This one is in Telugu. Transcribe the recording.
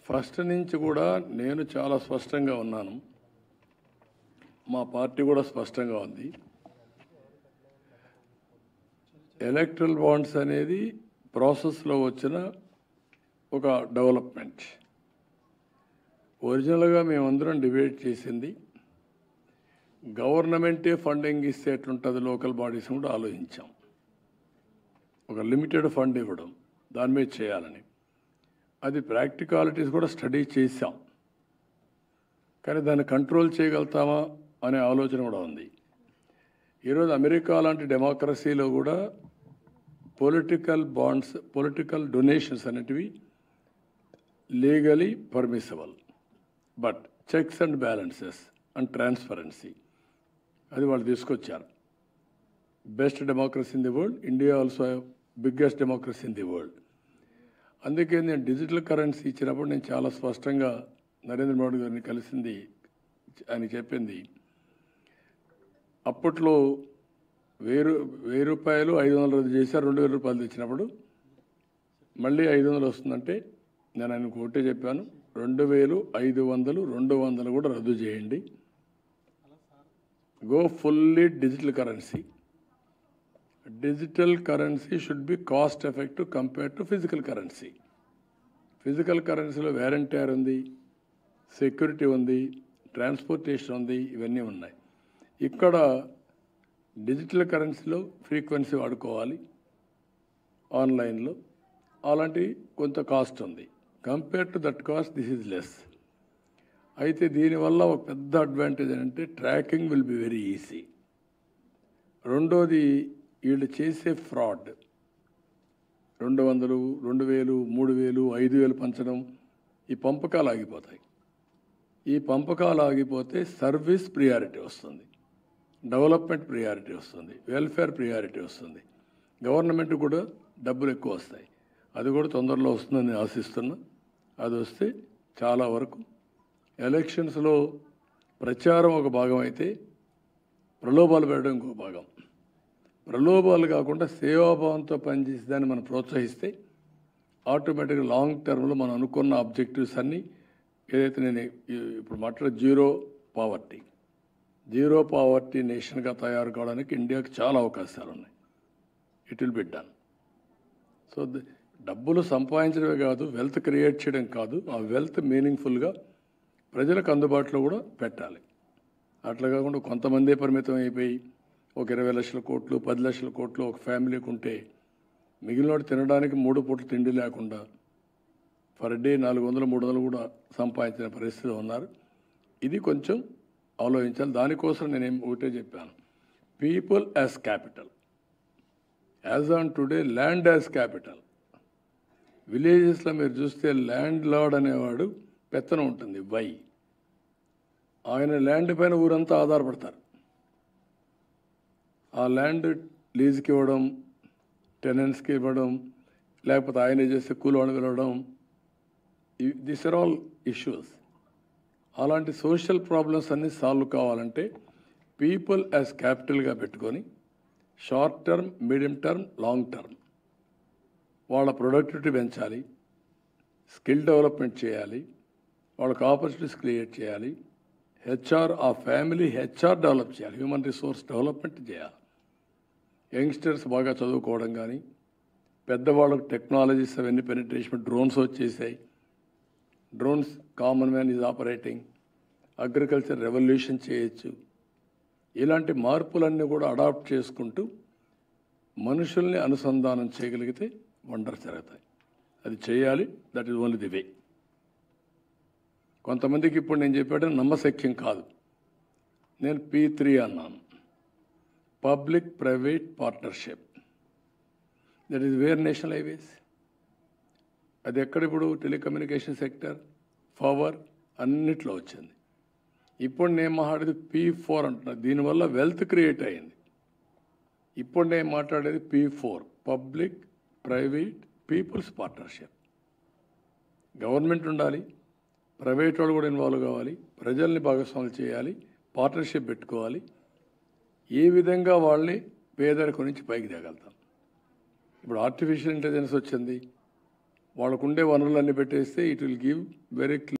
ఫస్ట్ నుంచి కూడా నేను చాలా స్పష్టంగా ఉన్నాను. మా పార్టీ కూడా స్పష్టంగా ఉంది. ఎలక్ట్రల్ బాండ్స్ అనేది ప్రాసెస్లో వచ్చిన ఒక డెవలప్మెంట్. ఒరిజినల్గా మేమందరం డిబేట్ చేసింది గవర్నమెంటే ఫండింగ్ ఇస్తే ఎట్లుంటుంది, లోకల్ బాడీస్ కూడా ఆలోచించాం. ఒక లిమిటెడ్ ఫండ్ ఇవ్వడం, దాని మీద చేయాలని. అది ప్రాక్టికాలిటీస్ కూడా స్టడీ చేశాం. కానీ దాన్ని కంట్రోల్ చేయగలుగుతామా అనే ఆలోచన కూడా ఉంది. ఈరోజు అమెరికా లాంటి డెమోక్రసీలో కూడా పొలిటికల్ బాండ్స్, పొలిటికల్ డొనేషన్స్ అనేటివి legally permissible, but checks and balances and transparency అది వాళ్ళు తీసుకొచ్చారు. Best democracy in the world, India also biggest democracy in the world. అందుకే నేను డిజిటల్ కరెన్సీ ఇచ్చినప్పుడు నేను చాలా స్పష్టంగా నరేంద్ర మోడీ గారిని కలిసింది, ఆయన చెప్పింది అప్పట్లో 1000 రూపాయలు 500 రద్దు చేశారు. 2000 రూపాయలు తెచ్చినప్పుడు మళ్ళీ 500 వస్తుందంటే నేను ఆయనకు ఒకటే చెప్పాను, 2000, 500, 200 కూడా రద్దు చేయండి. Go fully digital currency. Digital currency should be cost effective compare to physical currency. Physical కరెన్సీలో వ్యారంటీర్ ఉంది, సెక్యూరిటీ ఉంది, ట్రాన్స్పోర్టేషన్ ఉంది, ఇవన్నీ ఉన్నాయి. ఇక్కడ డిజిటల్ కరెన్సీలో ఫ్రీక్వెన్సీ వాడుకోవాలి, ఆన్లైన్లో అలాంటి కొంత కాస్ట్ ఉంది. Compare to that cost this is less. అయితే దీనివల్ల ఒక పెద్ద అడ్వాంటేజ్ ఏంటంటే tracking will be very easy. రెండోది, వీళ్ళు చేసే ఫ్రాడ్ 200, 2000, 3000, 5000 పంచడం, ఈ పంపకాలు ఆగిపోతాయి. ఈ పంపకాలు ఆగిపోతే సర్వీస్ ప్రియారిటీ వస్తుంది, డెవలప్మెంట్ ప్రియారిటీ వస్తుంది, వెల్ఫేర్ ప్రియారిటీ వస్తుంది, గవర్నమెంట్ కూడా డబ్బులు ఎక్కువ వస్తాయి. అది కూడా తొందరలో వస్తుందని నేను ఆశిస్తున్నా. అది వస్తే చాలా వరకు ఎలక్షన్స్లో ప్రచారం ఒక భాగం అయితే ప్రలోభాలు పెట్టడం ఇంకో భాగం. ప్రలోభాలు కాకుండా సేవాభావంతో పనిచేసే దాన్ని మనం ప్రోత్సహిస్తే ఆటోమేటిక్గా లాంగ్ టర్మ్లో మనం అనుకున్న ఆబ్జెక్టివ్స్ అన్నీ ఏదైతే నేను ఇప్పుడు మాట్లాడే జీరో పావర్టీ నేషన్గా తయారు కావడానికి ఇండియాకి చాలా అవకాశాలు ఉన్నాయి. It will be done. So డబ్బులు సంపాదించడమే కాదు, వెల్త్ క్రియేట్ చేయడం కాదు, ఆ వెల్త్ మీనింగ్ఫుల్గా ప్రజలకు అందుబాటులో కూడా పెట్టాలి. అట్లా కాకుండా కొంతమందే పరిమితం అయిపోయి ఒక 20 లక్షల కోట్లు, 10 లక్షల కోట్లు ఒక ఫ్యామిలీకి ఉంటే మిగిలిన తినడానికి 3 పూటలు తిండి లేకుండా పర్ డే 400, 300 కూడా సంపాదించిన పరిస్థితిలో ఉన్నారు. ఇది కొంచెం ఆలోచించాలి. దానికోసం నేనేం ఒకటే చెప్పాను, people as capital. As on today land as capital. విలేజెస్లో మీరు చూస్తే ల్యాండ్ లార్డ్ అనేవాడు పెత్తనం ఉంటుంది. ఆయన ల్యాండ్ పైన ఊరంతా ఆధారపడతారు. ఆ ల్యాండ్ లీజుకి ఇవ్వడం, టెనెంట్స్కి ఇవ్వడం, లేకపోతే ఆయన చేస్తే కూలి వెళ్ళడం, దిస్ ఆర్ ఆల్ ఇష్యూస్. అలాంటి సోషల్ ప్రాబ్లమ్స్ అన్నీ సాల్వ్ కావాలంటే పీపుల్ యాజ్ క్యాపిటల్గా పెట్టుకొని short term, medium term, long term వాళ్ళ ప్రొడక్టివిటీ పెంచాలి, స్కిల్ డెవలప్మెంట్ చేయాలి, వాళ్ళకి ఆపర్చునిటీస్ క్రియేట్ చేయాలి, ఆ ఫ్యామిలీ హెచ్ఆర్ డెవలప్ చేయాలి, హ్యూమన్ రిసోర్స్ డెవలప్మెంట్ చేయాలి. యంగ్స్టర్స్ బాగా చదువుకోవడం కానీ, పెద్దవాళ్ళకు టెక్నాలజీస్ అవన్నీ పెనిట్రేషన్, డ్రోన్స్ వచ్చేసాయి, drones common man is operating, agriculture revolution చేయొచ్చు. ఇలాంటి మార్పులన్నీ కూడా అడాప్ట్ చేసుకుంటూ మనుషుల్ని అనుసంధానం చేయగలిగితే వండర్ జరుగుతాయి. అది చేయాలి. That is only the way. కొంతమందికి ఇప్పుడు నేను చెప్పాడు నమ్మశక్యం కాదు. నేను P3 అన్నాను, public private partnership. That is where national highways. అది ఎక్కడ ఇప్పుడు టెలికమ్యూనికేషన్ సెక్టర్, పవర్ అన్నిట్లో వచ్చింది. ఇప్పుడు నేను మాట్లాడేది P4 అంటున్నా. దీనివల్ల వెల్త్ క్రియేట్ అయింది. ఇప్పుడు నేను మాట్లాడేది P4, public private peoples partnership. Government ఉండాలి, ప్రైవేట్ వాళ్ళు కూడా ఇన్వాల్వ్ కావాలి, ప్రజల్ని భాగస్వాములు చేయాలి, పార్ట్నర్షిప్ పెట్టుకోవాలి. ఏ విధంగా వాళ్ళని పేదరికం నుంచి పైకి తేగలుగుతాం. ఇప్పుడు ఆర్టిఫిషియల్ ఇంటెలిజెన్స్ వచ్చింది, వాళ్ళకుండే వనరులన్నీ పెట్టేస్తే ఇట్ విల్ గివ్ వెరీ